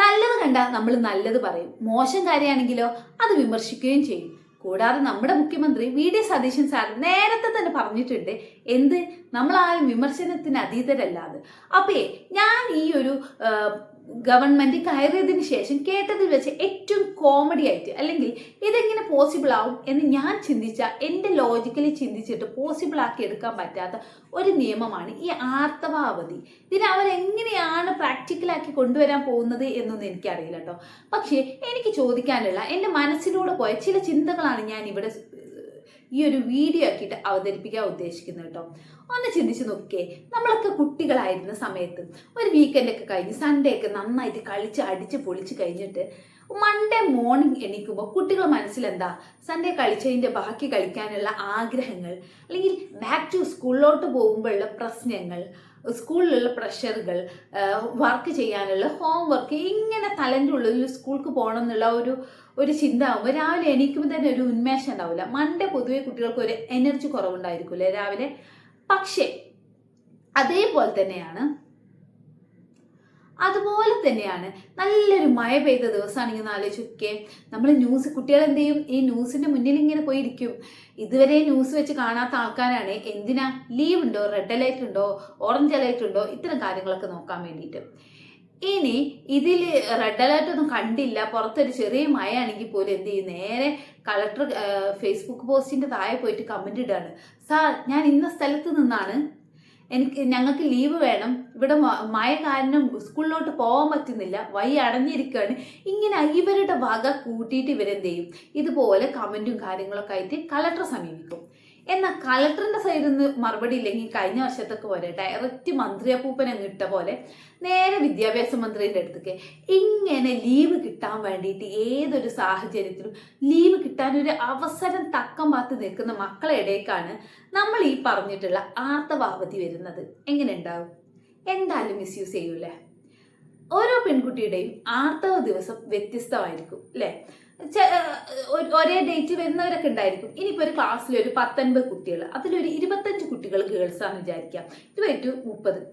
നല്ലത് കണ്ടാൽ നമ്മൾ നല്ലത് പറയും, മോശം കാര്യമാണെങ്കിലോ അത് വിമർശിക്കുകയും ചെയ്യും. കൂടാതെ നമ്മുടെ മുഖ്യമന്ത്രി വി.ഡി. സതീശൻ സാർ നേരത്തെ തന്നെ പറഞ്ഞിട്ടുണ്ട്, എന്ത്, നമ്മളാരും വിമർശനത്തിന് അതീതരല്ലാതെ. അപ്പേ ഞാൻ ഈ ഒരു ഗവൺമെന്റ് കയറിയതിന് ശേഷം കേട്ടതിൽ വെച്ച് ഏറ്റവും കോമഡി ആയിട്ട്, അല്ലെങ്കിൽ ഇതെങ്ങനെ പോസിബിൾ ആവും എന്ന് ഞാൻ ചിന്തിച്ച, എൻ്റെ ലോജിക്കലി ചിന്തിച്ചിട്ട് പോസിബിൾ ആക്കി എടുക്കാൻ പറ്റാത്ത ഒരു നിയമമാണ് ഈ ആർത്തവ അവധി. ഇതിനെ അവരെങ്ങനെയാണ് പ്രാക്ടിക്കലാക്കി കൊണ്ടുവരാൻ പോകുന്നത് എന്നൊന്നും എനിക്കറിയില്ല കേട്ടോ. പക്ഷേ എനിക്ക് ചോദിക്കാനുള്ള എൻ്റെ മനസ്സിലൂടെ പോയ ചില ചിന്തകളാണ് ഞാൻ ഇവിടെ ഈ ഒരു വീഡിയോ ആക്കിയിട്ട് അവതരിപ്പിക്കാൻ ഉദ്ദേശിക്കുന്നത് കേട്ടോ. ഒന്ന് ചിന്തിച്ച് നോക്കിയേ, നമ്മളൊക്കെ കുട്ടികളായിരുന്ന സമയത്ത് ഒരു വീക്കെൻഡൊക്കെ കഴിഞ്ഞ് സൺഡേ ഒക്കെ നന്നായിട്ട് കളിച്ച് അടിച്ച് പൊളിച്ച് കഴിഞ്ഞിട്ട് മൺഡേ മോർണിംഗ് എണീക്കുമ്പോൾ കുട്ടികളുടെ മനസ്സിലെന്താ, സൺഡേ കളിച്ചതിൻ്റെ ബാക്കി കളിക്കാനുള്ള ആഗ്രഹങ്ങൾ, അല്ലെങ്കിൽ ബാക്ക് ടു സ്കൂളിലോട്ട് പോകുമ്പോഴുള്ള പ്രശ്നങ്ങൾ, സ്കൂളിലുള്ള പ്രഷറുകൾ, വർക്ക് ചെയ്യാനുള്ള ഹോം വർക്ക്, ഇങ്ങനെ തലൻ്റെ ഉള്ളിൽ സ്കൂൾക്ക് പോകണം എന്നുള്ള ഒരു ചിന്ത ആകുമ്പോൾ രാവിലെ എണീക്കുമ്പോൾ തന്നെ ഒരു ഉന്മേഷം ഉണ്ടാവില്ല. മൺഡേ പൊതുവെ കുട്ടികൾക്ക് ഒരു എനർജി കുറവുണ്ടായിരിക്കുമല്ലേ രാവിലെ. പക്ഷേ അതുപോലെ തന്നെയാണ് നല്ലൊരു മഴ പെയ്ത ദിവസമാണെങ്കിൽ ആലോചിച്ചൊക്കെ നമ്മൾ കുട്ടികൾ എന്ത് ചെയ്യും, ഈ ന്യൂസിന്റെ മുന്നിൽ ഇങ്ങനെ പോയിരിക്കും. ഇതുവരെ ന്യൂസ് വെച്ച് കാണാത്ത ആൾക്കാരാണ് എന്തിനാ, ലീവ് ഉണ്ടോ, റെഡ് അലേർട്ട് ഉണ്ടോ, ഓറഞ്ച് അലേർട്ട് ഉണ്ടോ, ഇത്തരം കാര്യങ്ങളൊക്കെ നോക്കാൻ വേണ്ടിയിട്ട്. ഇനി ഇതിൽ റെഡ് അലേർട്ട് ഒന്നും കണ്ടില്ല, പുറത്തൊരു ചെറിയ മഴ ആണെങ്കിൽ പോലും എന്ത് ചെയ്യും, നേരെ കളക്ടർ ഫേസ്ബുക്ക് പോസ്റ്റിന്റെ താഴെ പോയിട്ട് കമന്റ് ഇടാണ്, സാർ ഞാൻ ഇന്ന സ്ഥലത്ത് നിന്നാണ്, ഞങ്ങൾക്ക് ലീവ് വേണം, ഇവിടെ മഴ കാരണം സ്കൂളിലോട്ട് പോകാൻ പറ്റുന്നില്ല, വഴി അടഞ്ഞിരിക്കുകയാണ്. ഇങ്ങനെ ഇവരുടെ വക കൂട്ടിയിട്ട് ഇവരെന്ത് ചെയ്യും, ഇതുപോലെ കമന്റും കാര്യങ്ങളൊക്കെ ആയിട്ട് കളക്ടറെ സമീപിക്കും. എന്നാൽ കളക്ടറിന്റെ സൈഡിൽ നിന്ന് മറുപടി ഇല്ലെങ്കിൽ കഴിഞ്ഞ വർഷത്തൊക്കെ പോലെ ഡയറക്റ്റ് മന്ത്രി അപ്പൂപ്പൻ ഇട്ട പോലെ നേരെ വിദ്യാഭ്യാസ മന്ത്രിയുടെ അടുത്തേക്ക് ഇങ്ങനെ ലീവ് കിട്ടാൻ വേണ്ടിയിട്ട് ഏതൊരു സാഹചര്യത്തിലും ലീവ് കിട്ടാൻ ഒരു അവസരം തക്കം പാത്ത് നിൽക്കുന്ന മക്കളെ ഇടയ്ക്കാണ് നമ്മൾ ഈ പറഞ്ഞിട്ടുള്ള ആർത്തവ അവധി വരുന്നത്. എങ്ങനെ ഉണ്ടാവും? എന്തായാലും മിസ്യൂസ് ചെയ്യൂലേ. ഓരോ പെൺകുട്ടിയുടെയും ആർത്തവ ദിവസം വ്യത്യസ്തമായിരിക്കും അല്ലേ. ഒരേ ഡേറ്റ് വരുന്നവരൊക്കെ ഉണ്ടായിരിക്കും. ഇനിയിപ്പോൾ ഒരു ക്ലാസ്സിൽ ഒരു 19 കുട്ടികൾ, അതിലൊരു 25 കുട്ടികൾ ഗേൾസ് ആണെന്ന് വിചാരിക്കാം, 20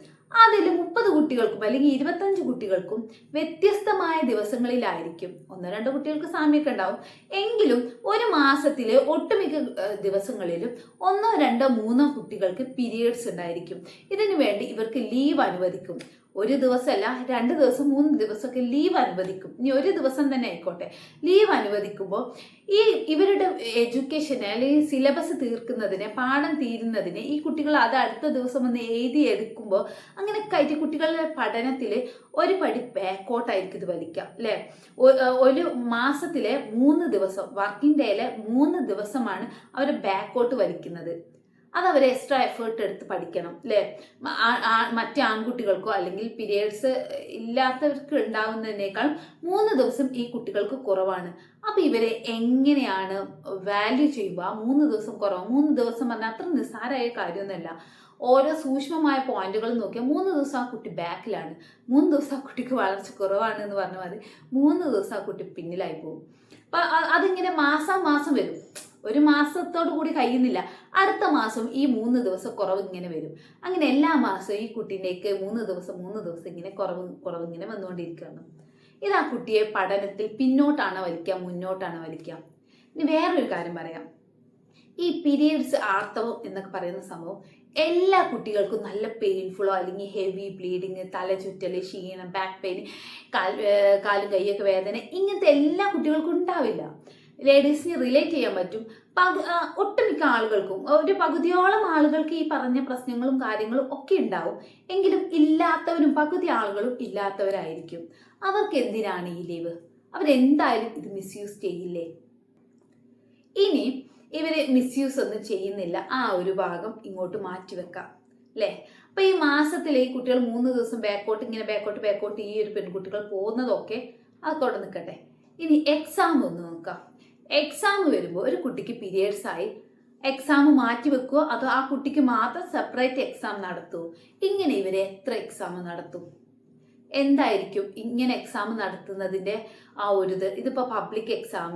അതിൽ 30 കുട്ടികൾക്കും അല്ലെങ്കിൽ 25 കുട്ടികൾക്കും വ്യത്യസ്തമായ ദിവസങ്ങളിലായിരിക്കും. 1-2 കുട്ടികൾക്ക് സാമ്യമൊക്കെ ഉണ്ടാവും. എങ്കിലും ഒരു മാസത്തിലെ ഒട്ടുമിക്ക ദിവസങ്ങളിലും 1-2-3 കുട്ടികൾക്ക് പീരിയഡ്സ് ഉണ്ടായിരിക്കും. ഇതിനു വേണ്ടി ഇവർക്ക് ലീവ് അനുവദിക്കും. ഒരു ദിവസമല്ല, 2 ദിവസം 3 ദിവസമൊക്കെ ലീവ് അനുവദിക്കും. ഇനി ഒരു ദിവസം തന്നെ ആയിക്കോട്ടെ, ലീവ് അനുവദിക്കുമ്പോൾ ഇവരുടെ എഡ്യൂക്കേഷന് അല്ലെങ്കിൽ സിലബസ് തീർക്കുന്നതിന്, പാഠം തീരുന്നതിന് ഈ കുട്ടികൾ അത് അടുത്ത ദിവസം വന്ന് എഴുതിയെടുക്കുമ്പോൾ അങ്ങനെ ആയിട്ട് കുട്ടികളുടെ പഠനത്തിൽ ഒരു പടി ബാക്കോട്ടായിരിക്കും ഇത് വലിക്കാം അല്ലേ. ഒരു മാസത്തിലെ 3 ദിവസം, വർക്കിംഗ് ഡേയിലെ 3 ദിവസമാണ് അവർ ബാക്കോട്ട് വലിക്കുന്നത്. അതവരെ എക്സ്ട്രാ എഫേർട്ട് എടുത്ത് പഠിക്കണം അല്ലേ. മറ്റേ ആൺകുട്ടികൾക്കോ അല്ലെങ്കിൽ പീരിയഡ്സ് ഇല്ലാത്തവർക്ക് ഉണ്ടാവുന്നതിനേക്കാൾ 3 ദിവസം ഈ കുട്ടികൾക്ക് കുറവാണ്. അപ്പം ഇവരെ എങ്ങനെയാണ് വാല്യൂ ചെയ്യുക? 3 ദിവസം കുറവ്, 3 ദിവസം പറഞ്ഞാൽ അത്ര നിസ്സാരമായ കാര്യമൊന്നുമല്ല. ഓരോ സൂക്ഷ്മമായ പോയിന്റുകൾ നോക്കിയാൽ 3 ദിവസം ആ കുട്ടി ബാക്കിലാണ്, 3 ദിവസം ആ കുട്ടിക്ക് വളർച്ച കുറവാണ് എന്ന് പറഞ്ഞ മതി, 3 ദിവസം ആ കുട്ടി പിന്നിലായി പോകും. അപ്പം അതിങ്ങനെ മാസം വരും. ഒരു മാസത്തോടു കൂടി കഴിയുന്നില്ല, അടുത്ത മാസം ഈ 3 ദിവസം കുറവ് ഇങ്ങനെ വരും. അങ്ങനെ എല്ലാ മാസവും ഈ കുട്ടീൻ്റെയൊക്കെ 3 ദിവസം ഇങ്ങനെ കുറവ് ഇങ്ങനെ വന്നുകൊണ്ടിരിക്കുകയാണ്. ഇത് ആ കുട്ടിയെ പഠനത്തിൽ പിന്നോട്ടാണ് വലിക്കുക, മുന്നോട്ടാണ് വലിക്കുക. ഇനി വേറൊരു കാര്യം പറയാം. ഈ പീരിയഡ്സ്, ആർത്തവം എന്നൊക്കെ പറയുന്ന സംഭവം എല്ലാ കുട്ടികൾക്കും നല്ല പെയിൻഫുള്ളോ അല്ലെങ്കിൽ ഹെവി ബ്ലീഡിങ്, തലചുറ്റൽ, ക്ഷീണം, ബാക്ക് പെയിൻ, കാലും കൈയൊക്കെ വേദന, ഇങ്ങനത്തെ എല്ലാ കുട്ടികൾക്കും ഉണ്ടാവില്ല. ലേഡീസിന് റിലേറ്റ് ചെയ്യാൻ പറ്റും. ഒട്ടുമിക്ക ആളുകൾക്കും, ഒരു പകുതിയോളം ആളുകൾക്ക് ഈ പറഞ്ഞ പ്രശ്നങ്ങളും കാര്യങ്ങളും ഒക്കെ ഉണ്ടാവും. എങ്കിലും ഇല്ലാത്തവരും പകുതി ആളുകളും ഇല്ലാത്തവരായിരിക്കും. അവർക്ക് എന്തിനാണ് ഈ ലീവ്? അവരെന്തായാലും ഇത് മിസ്യൂസ് ചെയ്യില്ലേ? ഇനി ഇവര് മിസ്യൂസ് ഒന്നും ചെയ്യുന്നില്ല, ആ ഒരു ഭാഗം ഇങ്ങോട്ട് മാറ്റിവെക്കാം അല്ലേ. അപ്പൊ ഈ മാസത്തിലെ ഈ കുട്ടികൾ 3 ദിവസം ബാക്കോട്ട് ഈ ഒരു പെൺകുട്ടികൾ പോകുന്നതൊക്കെ അതൊക്കെ നിൽക്കട്ടെ. ഇനി എക്സാം ഒന്ന് നോക്കാം. എക്സാം വരുമ്പോൾ ഒരു കുട്ടിക്ക് പീരിയഡ്സ് ആയി, എക്സാം മാറ്റി വെക്കുമോ അതോ ആ കുട്ടിക്ക് മാത്രം സെപ്പറേറ്റ് എക്സാം നടത്തുമോ? ഇങ്ങനെ ഇവരെ എത്ര എക്സാം നടത്തും? എന്തായിരിക്കും ഇങ്ങനെ എക്സാം നടത്തുന്നതിൻ്റെ ആ ഒരു ഇതിപ്പോൾ പബ്ലിക് എക്സാം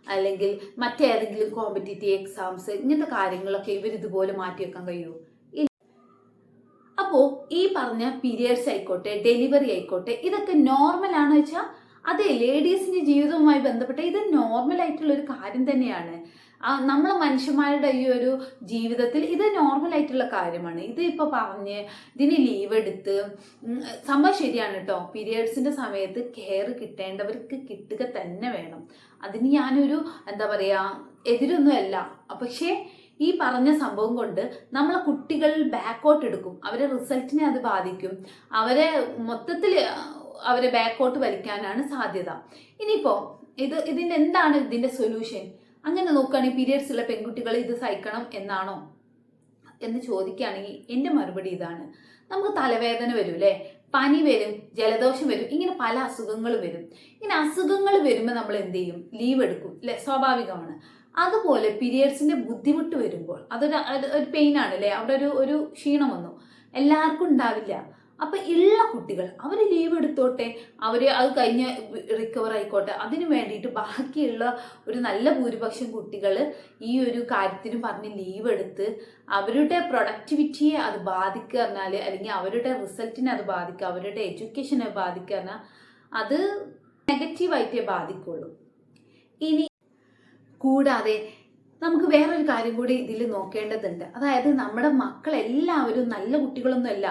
അല്ലെങ്കിൽ മറ്റേതെങ്കിലും കോമ്പറ്റേറ്റീവ് എക്സാംസ്, ഇങ്ങനത്തെ കാര്യങ്ങളൊക്കെ ഇവരിതുപോലെ മാറ്റി വെക്കാൻ കഴിയുമോ? അപ്പോൾ ഈ പറഞ്ഞ പീരിയഡ്സ് ആയിക്കോട്ടെ, ഡെലിവറി ആയിക്കോട്ടെ, ഇതൊക്കെ നോർമൽ ആണെന്ന് വെച്ചാൽ അതെ, ലേഡീസിന്റെ ജീവിതവുമായി ബന്ധപ്പെട്ട ഇത് നോർമൽ ആയിട്ടുള്ള ഒരു കാര്യം തന്നെയാണ്. നമ്മളെ മനുഷ്യന്മാരുടെ ഈ ഒരു ജീവിതത്തിൽ ഇത് നോർമൽ ആയിട്ടുള്ള കാര്യമാണ്. ഇത് ഇപ്പൊ പറഞ്ഞ് ഇതിന് ലീവ് എടുത്ത് സംഭവം ശരിയാണ് കേട്ടോ. പീരിയഡ്സിന്റെ സമയത്ത് കെയർ കിട്ടേണ്ടവർക്ക് കിട്ടുക തന്നെ വേണം. അതിന് ഞാനൊരു എന്താ പറയാ എതിരൊന്നുമല്ല. പക്ഷേ ഈ പറഞ്ഞ സംഭവം കൊണ്ട് നമ്മളെ കുട്ടികൾ ബാക്കോട്ട് എടുക്കും, അവരെ റിസൾട്ടിനെ അത് ബാധിക്കും, അവരെ മൊത്തത്തിൽ അവരെ ബാക്കോട്ട് വലിക്കാനാണ് സാധ്യത. ഇനിയിപ്പോ ഇതിന്റെ എന്താണ് ഇതിന്റെ സൊല്യൂഷൻ? അങ്ങനെ നോക്കുകയാണെങ്കിൽ പീരിയഡ്സ് ഉള്ള പെൺകുട്ടികൾ ഇത് സഹിക്കണം എന്നാണോ എന്ന് ചോദിക്കുകയാണെങ്കിൽ എൻ്റെ മറുപടി ഇതാണ്. നമുക്ക് തലവേദന വരും അല്ലേ, പനി വരും, ജലദോഷം വരും, ഇങ്ങനെ പല അസുഖങ്ങൾ വരും. ഇങ്ങനെ അസുഖങ്ങൾ വരുമ്പോൾ നമ്മൾ എന്ത് ചെയ്യും? ലീവ് എടുക്കും അല്ലെ, സ്വാഭാവികമാണ്. അതുപോലെ പീരിയഡ്സിന്റെ ബുദ്ധിമുട്ട് വരുമ്പോൾ ഒരു പെയിൻ ആണ് അല്ലേ, അവിടെ ഒരു ക്ഷീണം വന്നു, എല്ലാവർക്കും ഉണ്ടാവില്ല. അപ്പൊ ഉള്ള കുട്ടികൾ അവർ ലീവ് എടുത്തോട്ടെ, അവര് അത് കഴിഞ്ഞ് റിക്കവർ ആയിക്കോട്ടെ. അതിനു വേണ്ടിയിട്ട് ബാക്കിയുള്ള ഒരു നല്ല ഭൂരിപക്ഷം കുട്ടികൾ ഈ ഒരു കാര്യത്തിന് പറഞ്ഞ് ലീവ് എടുത്ത് അവരുടെ പ്രൊഡക്ടിവിറ്റിയെ അത് ബാധിക്കുക പറഞ്ഞാൽ, അല്ലെങ്കിൽ അവരുടെ റിസൾട്ടിനെ അത് ബാധിക്കുക, അവരുടെ എഡ്യൂക്കേഷനെ ബാധിക്കുക പറഞ്ഞാൽ അത് നെഗറ്റീവായിട്ടേ ബാധിക്കുള്ളൂ. ഇനി കൂടാതെ നമുക്ക് വേറൊരു കാര്യം കൂടി ഇതിൽ നോക്കേണ്ടതുണ്ട്. അതായത് നമ്മുടെ മക്കളെല്ലാവരും നല്ല കുട്ടികളൊന്നുമല്ല.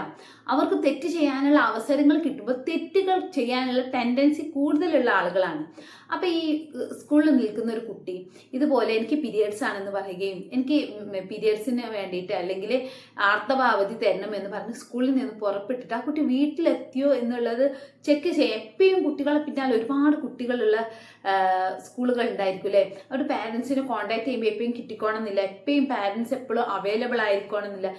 അവർക്ക് തെറ്റ് ചെയ്യാനുള്ള അവസരങ്ങൾ കിട്ടുമ്പോൾ തെറ്റുകൾ ചെയ്യാനുള്ള ടെൻഡൻസി കൂടുതലുള്ള ആളുകളാണ്. അപ്പം ഈ സ്കൂളിൽ നിൽക്കുന്ന ഒരു കുട്ടി ഇതുപോലെ എനിക്ക് പീരിയഡ്സ് ആണെന്ന് പറയുകയും എനിക്ക് പീരിയഡ്സിന് വേണ്ടിയിട്ട് അല്ലെങ്കിൽ ആർത്തവാവധി തരണം എന്ന് പറഞ്ഞ് സ്കൂളിൽ നിന്ന് പുറപ്പെട്ടിട്ട് ആ കുട്ടി വീട്ടിലെത്തിയോ എന്നുള്ളത് ചെക്ക് ചെയ്യാം. എപ്പോഴും കുട്ടികളെ പിന്നാലെ ഒരുപാട് കുട്ടികളുള്ള സ്കൂളുകൾ ഉണ്ടായിരിക്കും അല്ലേ. അവരുടെ പാരൻസിനെ കോൺടാക്ട് ചെയ്യുമ്പോൾ എപ്പോഴും കിട്ടിക്കോണമെന്നില്ല, എപ്പോഴും പാരൻസ് എപ്പോഴും അവൈലബിൾ ആയിരിക്കണമെന്നില്ല.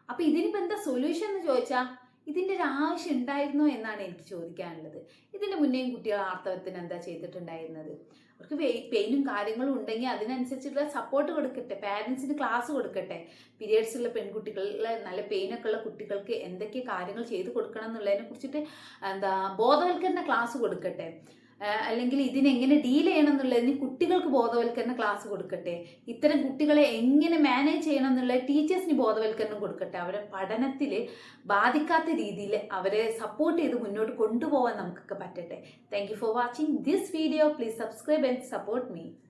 അപ്പൊ ഇതിനിപ്പോൾ എന്താ സൊല്യൂഷൻ എന്ന് ചോദിച്ചാൽ ഇതിൻ്റെ ഒരു ആവശ്യം ഉണ്ടായിരുന്നോ എന്നാണ് എനിക്ക് ചോദിക്കാനുള്ളത്. ഇതിന് മുന്നേയും കുട്ടികൾ ആർത്തവത്തിന് എന്താ ചെയ്തിട്ടുണ്ടായിരുന്നത്? അവർക്ക് പെയിനും കാര്യങ്ങളും ഉണ്ടെങ്കിൽ അതിനനുസരിച്ചുള്ള സപ്പോർട്ട് കൊടുക്കട്ടെ, പാരൻസിന് ക്ലാസ് കൊടുക്കട്ടെ. പീരിയഡ്സ് ഉള്ള പെൺകുട്ടികളിലെ നല്ല പെയിനൊക്കെ ഉള്ള കുട്ടികൾക്ക് എന്തൊക്കെ കാര്യങ്ങൾ ചെയ്ത് കൊടുക്കണം എന്നുള്ളതിനെ കുറിച്ചിട്ട് ബോധവൽക്കരണ ക്ലാസ് കൊടുക്കട്ടെ. അല്ലെങ്കിൽ ഇതിനെങ്ങനെ ഡീൽ ചെയ്യണം എന്നുള്ളതിന് കുട്ടികൾക്ക് ബോധവൽക്കരണ ക്ലാസ് കൊടുക്കട്ടെ. ഇത്തരം കുട്ടികളെ എങ്ങനെ മാനേജ് ചെയ്യണം എന്നുള്ള ടീച്ചേഴ്സിന് ബോധവൽക്കരണം കൊടുക്കട്ടെ. അവരെ പഠനത്തിൽ ബാധിക്കാത്ത രീതിയിൽ അവരെ സപ്പോർട്ട് ചെയ്ത് മുന്നോട്ട് കൊണ്ടുപോകാൻ നമുക്കൊക്കെ പറ്റട്ടെ. Thank you for watching this video. Please subscribe and support me.